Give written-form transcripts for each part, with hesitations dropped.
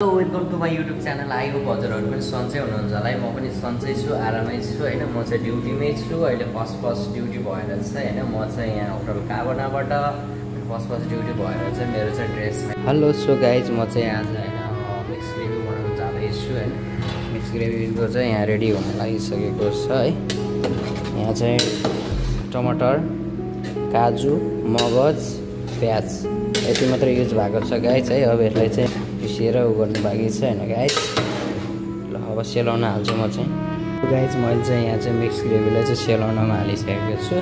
Hello welcome to my YouTube channel. I hope हजुरहरू पनि सन्चै हुनुहुन्छ होला है। म पनि सन्चै छु, आरामै छु होइन। म चाहिँ ड्युटीमै छु अहिले। फर्स्ट ड्युटी भएर चाहिँ होइन, म चाहिँ यहाँ होटल काबनाबाट फर्स्ट ड्युटी भएर चाहिँ मेरो चाहिँ ड्रेस। हेलो सो गाइज, म चाहिँ आज होइन मिक्स ग्रेभी बनाउनु जाँदैछु होइन। मिक्स ग्रेभीको चाहिँ यहाँ रेडी हुन लागिसकेको छ है। यहाँ चाहिँ टमाटर, काजु, मगज, प्याज यति मात्रै युज भएको छ गाइज है। अब यसलाई चाहिँ पिसेर उ गर्नु बाँकी छ होइन गाइज। ल अब सेलाउन हाल्छु म चाहिँ। गाइज मैले चाहिँ यहाँ चाहिँ मिक्स ग्रेभीलाई चाहिँ सेलाउनमा हालिसकेको छु।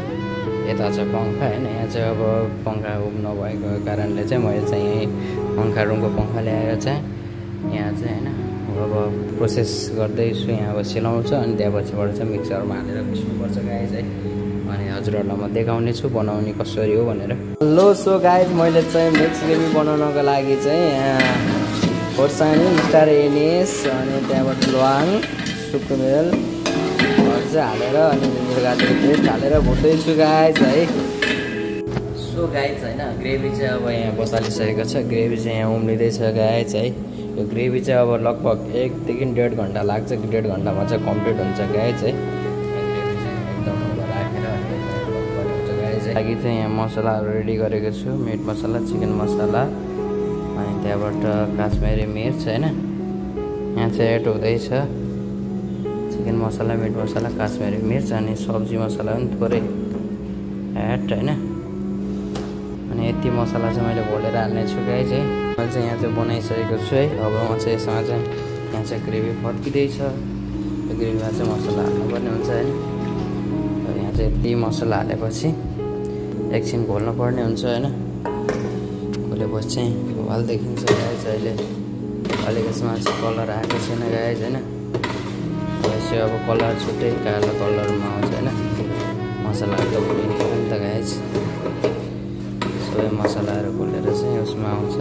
यता छ पङ्खा होइन। यहाँ चाहिँ अब पङ्खा नभएको कारणले चाहिँ मैले चाहिँ यहीँ पङ्खा रुमको पङ्खा ल्याएर चाहिँ यहाँ चाहिँ होइन अब प्रोसेस गर्दैछु। यहाँ अब सेलाउँछ अनि त्यहाँ पछिबाट चाहिँ मिक्सरमा हालेर पिस्नुपर्छ गाइज है। अनि हजुरहरूलाई म देखाउने छु बनाउने कसरी हो भनेर। लो सो गाइज, मैले चाहिँ मिक्स ग्रेभी बनाउनको लागि चाहिँ यहाँ खोर्सानी, स्टार एनिस अनि त्यहाँबाट ल्वाङ, सुकुमेलहरू चाहिँ हालेर अनि गाजरको पेस्ट हालेर भुट्दैछु गाइज है। सो गाइज होइन, ग्रेभी चाहिँ अब यहाँ बसालिसकेको छ। ग्रेभी चाहिँ यहाँ उम्लिँदैछ गाइज है। यो ग्रेभी चाहिँ अब लगभग 1 देखि 1.5 घन्टा लाग्छ। 1.5 घन्टामा चाहिँ कम्प्लिट हुन्छ गाइज है। लागि चाहिँ यहाँ मसलाहरू रेडी गरेको छु। मिट मसला, चिकन मसला अनि त्यहाँबाट काश्मिरी मिर्च होइन। यहाँ चाहिँ एड हुँदैछ चिकन मसला, मिट मसला, काश्मिरी मिर्च अनि सब्जी मसला पनि थोरै एड होइन। अनि यति मसला चाहिँ मैले घोलेर हाल्ने छु गाइज है। मैले चाहिँ यहाँ चाहिँ बनाइसकेको छु है। अब म चाहिँ यसमा चाहिँ यहाँ चाहिँ ग्रेभी फर्किँदैछ। त्यो ग्रेभीमा चाहिँ मसला हाल्नुपर्ने हुन्छ होइन। यहाँ चाहिँ यति मसला हालेपछि एकछिन घोल्नु पर्ने हुन्छ होइन। घोलेपछि चाहिँ भुवाल देखिन्छ गाइज। अहिले अलिक यसमा चाहिँ कलर आएको छैन गाइज होइन। यसो अब कलर छुट्टै कालो कलरमा आउँछ होइन। मसलाहरू त भुलिनु पऱ्यो नि त गाइज। सबै मसलाहरू घोलेर चाहिँ उसमा आउँछ।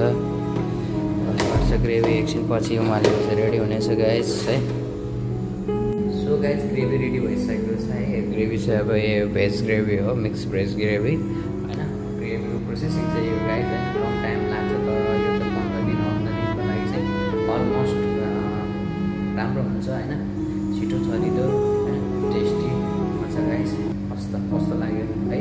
ग्रेभी एकछिन पछि उमालेपछि रेडी हुनेछ गाइज है। सो गाइज ग्रेभी रेडी भइसकेको छ है। ग्रेभी चाहिँ अब यो भेज ग्रेभी हो, मिक्स भेज ग्रेभी होइन। ग्रेभीको प्रोसेसिङ चाहिँ यो गाइज है लङ टाइम लाग्छ। तर यो चाहिँ 15 दिन 15 दिनको लागि चाहिँ अलमोस्ट राम्रो हुन्छ होइन। छिटो छरिदो होइन, टेस्टी हुन्छ गाइज। कस्तो लाग्यो है।